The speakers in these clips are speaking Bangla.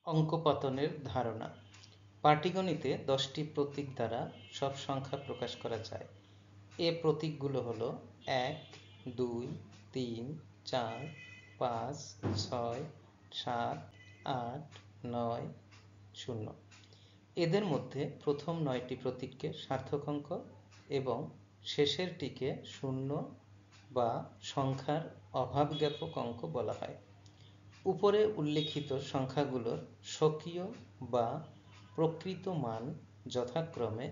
অঙ্কপতনের ধারণা। পাটিগণিতে 10টি প্রতীক দ্বারা সব সংখ্যা প্রকাশ করা যায়। এ প্রতীকগুলো হলো 1, 2, 3, 4, 5, 6, 7, 8, 9, 0। এদের মধ্যে প্রথম 9টি প্রতীককে সার্থক অঙ্ক এবং শেষেরটিকে শূন্য বা সংখ্যার অভাবজ্ঞাপক অঙ্ক বলা হয়। উপরে উল্লেখিত সংখ্যাগুলোর স্বকীয় বা প্রকৃত মান যথাক্রমে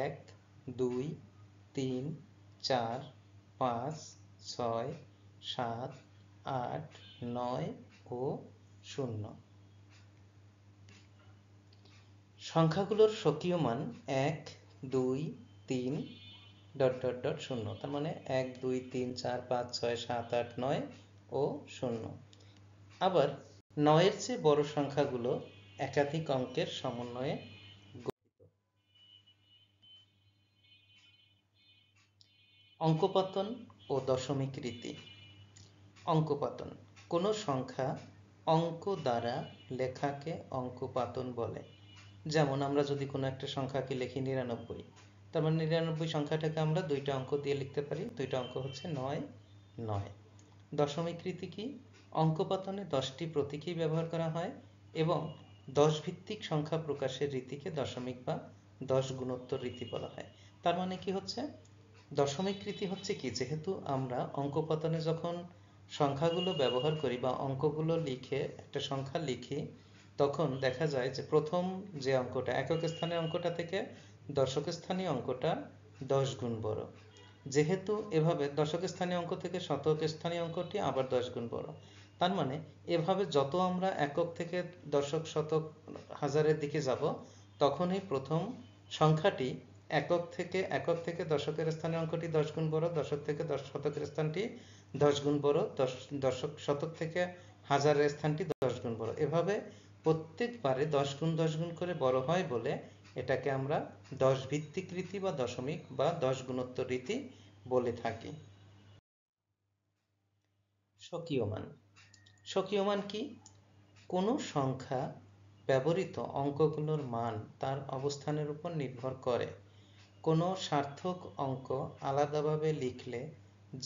1, 2, 3, 4, 5, 6, 7, 8, 9 ও 0। সংখ্যাগুলোর স্বকীয় মান 1, 2, 3, ... 0, তার মানে 1, 2, 3, 4, 5, 6, 7, 8, 9 ও 0। আবার 9-এর চেয়ে বড় সংখ্যাগুলো একাধিক অঙ্কের সমন্বয়ে গঠিত। অঙ্কপতন ও দশমিক রীতি। অঙ্কপতন: কোনো সংখ্যা অঙ্ক দ্বারা লেখাকে অঙ্কপাতন বলে। যেমন আমরা যদি কোনো একটা সংখ্যাকে লিখি 99, তার মানে 99 সংখ্যাটাকে আমরা দুইটা অঙ্ক দিয়ে লিখতে পারি। দুইটা অঙ্ক হচ্ছে 9, 9। দশমিক রীতি কি? অঙ্কপতনে 10টি প্রতীকই ব্যবহার করা হয় এবং 10 ভিত্তিক সংখ্যা প্রকাশের রীতিকে দশমিক বা 10 গুণোত্তর রীতি বলা হয়। তার মানে কি হচ্ছে? দশমিক রীতি হচ্ছে কি, যেহেতু আমরা অঙ্কপতনে যখন সংখ্যাগুলো ব্যবহার করি বা অঙ্কগুলো লিখে একটা সংখ্যা লিখি, তখন দেখা যায় যে প্রথম যে অঙ্কটা একক স্থানীয় অঙ্কটা থেকে দশক স্থানীয় অঙ্কটা 10 গুণ বড়। যেহেতু এভাবে দশক স্থানীয় অঙ্ক থেকে শতক স্থানীয় অঙ্কটি আবার 10 গুণ বড়। তার মানে এভাবে যত আমরা একক থেকে দশক, শতক, হাজারের দিকে যাব, তখনই প্রথম সংখ্যাটি একক থেকে দশকের স্থানীয় অঙ্কটি 10 গুণ বড়, দশক থেকে শতকের স্থানটি 10 গুণ বড়, শতক থেকে হাজারের স্থানটি 10 গুণ বড়। এভাবে প্রত্যেকবারে 10 গুণ 10 গুণ করে বড় হয় বলে এটাকে আমরা 10 ভিত্তিক রীতি বা দশমিক বা 10 গুণোত্তর রীতি বলে থাকি। স্বকীয় মান। স্বকীয় মান কি? কোনো সংখ্যা ব্যবহৃত অঙ্কগুলোর মান তার অবস্থানের উপর নির্ভর করে। কোনো সার্থক অঙ্ক আলাদাভাবে লিখলে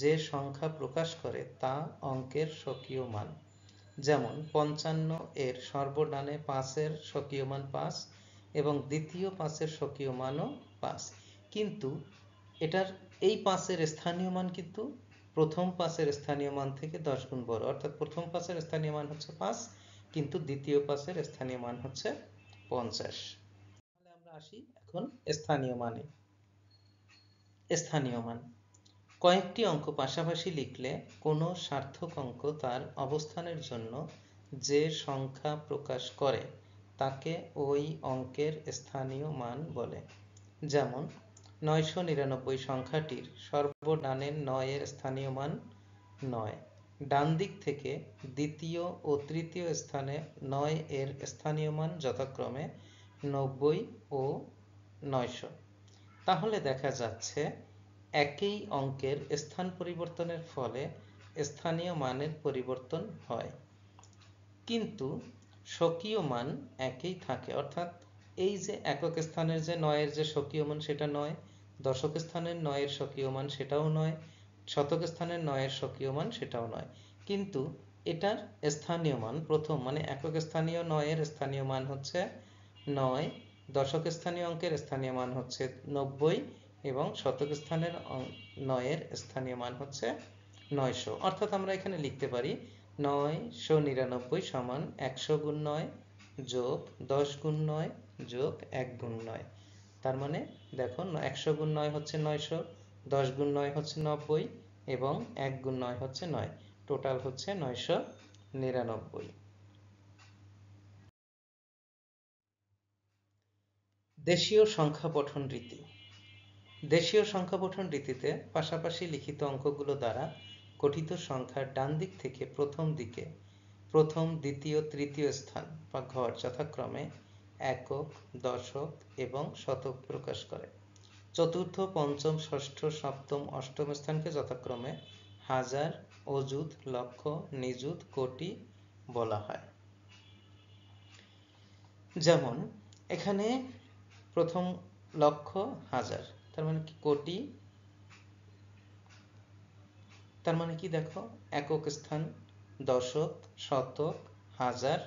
যে সংখ্যা প্রকাশ করে তা অঙ্কের স্বকীয় মান। যেমন 55-এর সর্বডানে 5-এর স্বকীয় মান 5 এবং দ্বিতীয় 5-এর স্বকীয় মানও 5, কিন্তু এটার এই 5-এর স্থানীয় মান কিন্তু প্রথম 5-এর স্থানীয় মান থেকে 10 গুণ বড়। অর্থাৎ প্রথম 5-এর স্থানীয় মান হচ্ছে 5, কিন্তু দ্বিতীয় 5-এর স্থানীয় মান হচ্ছে 50। তাহলে আমরা আসি এখন স্থানীয় মানে। স্থানীয় মান: কয়েকটি অঙ্ক পাশাপাশি লিখলে কোনো সার্থক অঙ্ক তার অবস্থানের জন্য যে সংখ্যা প্রকাশ করে তাকে ওই অঙ্কের স্থানীয় মান বলে। যেমন 999 সংখ্যাটির সর্বডানের 9-এর স্থানীয় মান 9। ডান দিক থেকে দ্বিতীয় ও তৃতীয় স্থানে 9-এর স্থানীয় মান যথাক্রমে 90 ও 900। তাহলে দেখা যাচ্ছে একই অঙ্কের স্থান পরিবর্তনের ফলে স্থানীয় মানের পরিবর্তন হয়, কিন্তু স্বকীয় মান একই থাকে। অর্থাৎ এই যে একক স্থানের যে 9-এর যে স্বকীয় মান সেটা 9, দশক স্থানের 9-এর স্বকীয় মান সেটাও 9, শতক স্থানের 9-এর স্বকীয় মান সেটাও 9, কিন্তু এটার স্থানীয় মান প্রথম মানে একক স্থানীয় 9-এর স্থানীয় মান হচ্ছে 9, দশক স্থানীয় অঙ্কের স্থানীয় মান হচ্ছে 90 এবং শতক স্থানের 9-এর স্থানীয় মান হচ্ছে 900। অর্থাৎ আমরা এখানে লিখতে পারি 999 সমান 100 গুণ 9 যোগ 10 গুণ 9 যোগ 1 গুণ 9। তার মানে দেখো 100 গুণ 9 হচ্ছে 900, 10 গুণ 9 হচ্ছে 90 এবং 1 গুণ 9 হচ্ছে 9, টোটাল হচ্ছে 999। দেশীয় সংখ্যা পঠন রীতি। দেশীয় সংখ্যা পঠন রীতিতে পাশাপাশি লিখিত অঙ্কগুলো দ্বারা গঠিত সংখ্যার ডান দিক থেকে প্রথম দিকে প্রথম, দ্বিতীয়, তৃতীয় স্থান বা ঘর যথাক্রমে একক, দশক এবং শতক প্রকাশ করে। চতুর্থ, পঞ্চম, ষষ্ঠ, সপ্তম, অষ্টম স্থানকে যথাক্রমে হাজার, অযুত, লক্ষ, নিযুত, কোটি বলা হয়। যেমন এখানে প্রথম লক্ষ, হাজার, তার মানে কি কোটি, তার মানে কি দেখো একক স্থান, দশক, শতক, হাজার,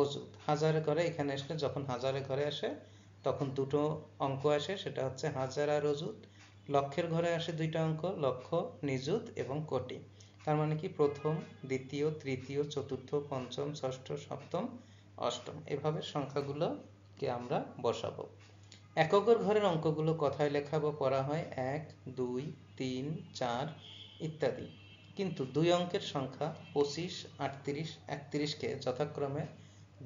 অযুত। হাজারের ঘরে এখানে আসলে যখন হাজারের ঘরে আসে তখন দুটো অঙ্ক আসে, সেটা হচ্ছে হাজার আর অযুত। লক্ষের ঘরে আসে দুইটা অঙ্ক, লক্ষ, নিযুত এবং কোটি। তার মানে কি প্রথম, দ্বিতীয়, তৃতীয়, চতুর্থ, পঞ্চম, ষষ্ঠ, সপ্তম, অষ্টম, এভাবে সংখ্যাগুলোকে আমরা বসাবো। এককের ঘরের অঙ্কগুলো কথায় লেখা বা পড়া হয় 1, 2, 3, 4 ইত্যাদি। কিন্তু দুই অঙ্কের সংখ্যা 25, 38, 31কে যথাক্রমে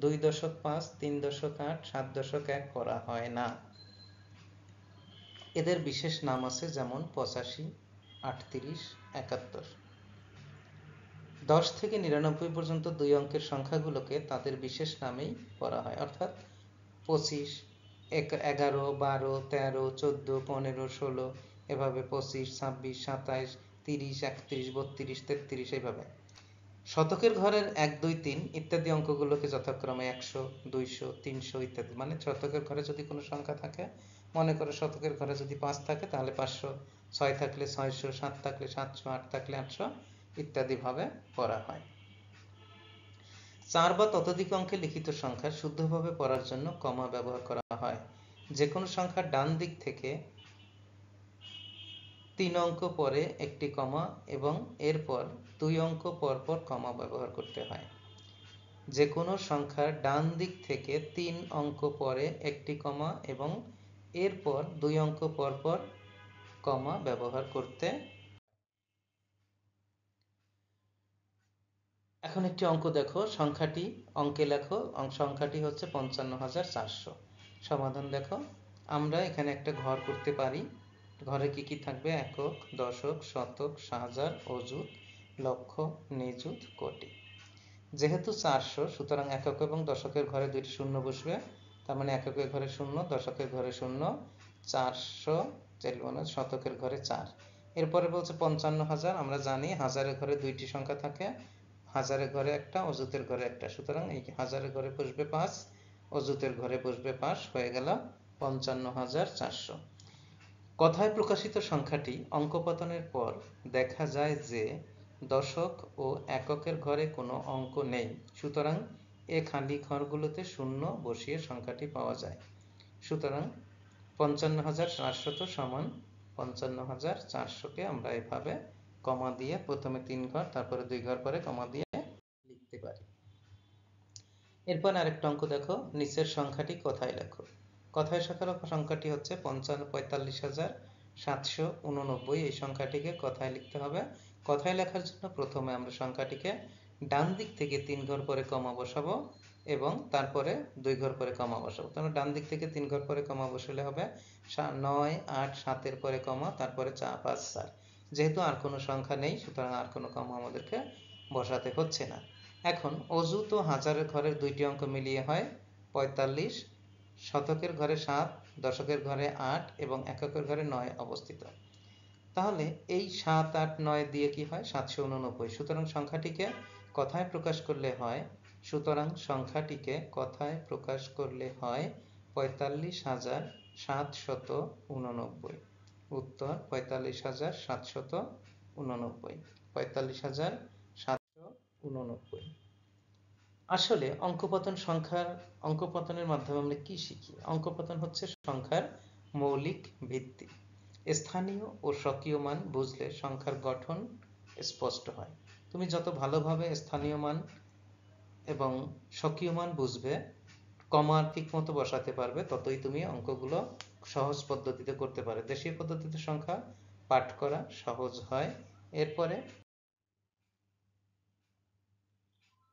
2.5, 3.8, 7.1 পড়া হয় না। এদের বিশেষ নাম আছে, যেমন 85, 38, 71। 10 থেকে 99 পর্যন্ত দুই অঙ্কের সংখ্যাগুলোকে তাদের বিশেষ নামেই পড়া হয়, অর্থাৎ 25, 11, 12, 13, 14, 15, 16, এভাবে 25, 26, 27, 30, 31, 32, 33, এইভাবে। শতকের ঘরের 1, 2, 3 ইত্যাদি অঙ্কগুলোকে যথাক্রমে 100, 200, 300 ইত্যাদি। মানে শতকের ঘরে যদি কোনো সংখ্যা থাকে, মনে করো শতকের ঘরে যদি 5 থাকে তাহলে 500, 6 থাকলে 600, 7 থাকলে 700, 8 থাকলে 800 ইত্যাদি ভাবে পড়া হয়। 4 বা ততোধিক অঙ্কে লিখিত সংখ্যা শুদ্ধভাবে পড়ার জন্য কমা ব্যবহার করা হয়। যে কোনো সংখ্যার ডান দিক থেকে 3 অঙ্ক পরে একটি কমা এবং এরপর 2 অঙ্ক পর পর কমা ব্যবহার করতে হয়। যে কোনো সংখ্যার ডান দিক থেকে 3 অঙ্ক পরে একটি কমা এবং এরপর 2 অঙ্ক পর পর কমা ব্যবহার করতে। এখন একটি অঙ্ক দেখো, সংখ্যাটি অঙ্কে লেখো। সংখ্যাটি হচ্ছে 55,400। সমাধান দেখো। আমরা এখানে একটা ঘর করতে পারি। ঘরে কি কি থাকবে? একক, দশক, শতক, হাজার, অযুত, লক্ষ, নিযুত, কোটি। যেহেতু 400, সুতরাং একক এবং দশকের ঘরে দুইটি শূন্য বসবে। তার মানে এককের ঘরে 0, দশকের ঘরে 0, 400, শতকের ঘরে 4। এরপরে বলছে 55,000। আমরা জানি হাজারের ঘরে দুইটি সংখ্যা থাকে, হাজারের ঘরে একটা, অযুতের ঘরে একটা। সুতরাং এই হাজারের ঘরে বসবে 5, অযুতের ঘরে বসবে 5, হয়ে গেল 55,400। কথায় প্রকাশিত সংখ্যাটি অঙ্কপতনের পর দেখা যায় যে দশক ও এককের ঘরে কোনো অঙ্ক নেই, সুতরাং এ খালি ঘরগুলোতে শূন্য বসিয়ে সংখ্যাটি পাওয়া যায়। সুতরাং 55,400 সমান 55,400কে আমরা এভাবে কমা দিয়ে প্রথমে 3 ঘর, তারপরে 2 ঘর পরে কমা দিয়ে লিখতে পারি। এরপর আরেকটা অঙ্ক দেখো, নিচের সংখ্যাটি কথায় লেখো। কথায় সংখ্যাটি হচ্ছে 45,789। এই সংখ্যাটিকে কথায় লিখতে হবে। কথায় লেখার জন্য প্রথমে আমরা সংখ্যাটিকে ডান দিক থেকে 3 ঘর পরে কমা বসাবো এবং তারপরে 2 ঘর পরে কমা বসাবো। তাহলে ডান দিক থেকে 3 ঘর পরে কমা বসালে হবে 9, 8, 7 পরে কমা, তারপরে 5, 4। যেহেতু আর কোনো সংখ্যা নেই, সুতরাং আর কোনো কমা আমাদেরকে বসাতে হচ্ছে না। এখন অযুত ও হাজারের ঘরের দুইটি অঙ্ক মিলিয়ে হয় 45। শতকের ঘরে 7, দশকের ঘরে 8 এবং এককের ঘরে 9 অবস্থিত। তাহলে এই 7, 8, 9 দিয়ে কি হয়? 789। সুতরাং সংখ্যাটিকে কথায় প্রকাশ করলে হয় 45,789। উত্তর 45,789। 45,789। আসলে অঙ্কপতনের মাধ্যমে আমরা কি শিখি? অঙ্কপতন হচ্ছে সংখ্যার মৌলিক ভিত্তি। স্থানীয় ও স্বকীয় মান বুঝলে সংখ্যার গঠন স্পষ্ট হয়। তুমি যত ভালোভাবে স্থানীয় মান এবং স্বকীয় মান বুঝবে, কমা ঠিকমতো বসাতে পারবে, ততই তুমি অঙ্কগুলো সহজ পদ্ধতিতে করতে পারবে। দেশীয় পদ্ধতিতে সংখ্যা পাঠ করা সহজ হয়। এরপরে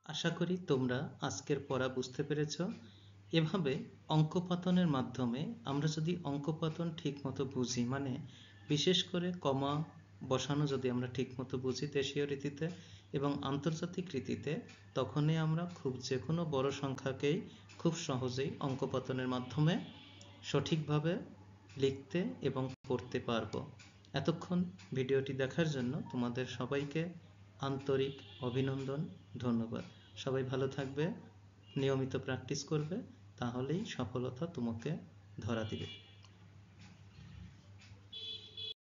আশা করি তোমরা আজকের পড়া বুঝতে পেরেছ। এভাবে অঙ্কপতনের মাধ্যমে আমরা যদি অঙ্কপতন ঠিকমতো বুঝি, মানে বিশেষ করে কমা বসানো যদি আমরা ঠিকমতো বুঝি দেশীয় রীতিতে এবং আন্তর্জাতিক রীতিতে, তখনই আমরা যে কোনো বড় সংখ্যাকেই খুব সহজেই অঙ্কপতনের মাধ্যমে সঠিকভাবে লিখতে এবং পড়তে পারব। এতক্ষণ ভিডিওটি দেখার জন্য তোমাদের সবাইকে আন্তরিক অভিনন্দন, ধন্যবাদ। সবাই ভালো থাকবে, নিয়মিত প্র্যাকটিস করবে। তাহলেই সফলতা তোমাকে ধরা দিবে।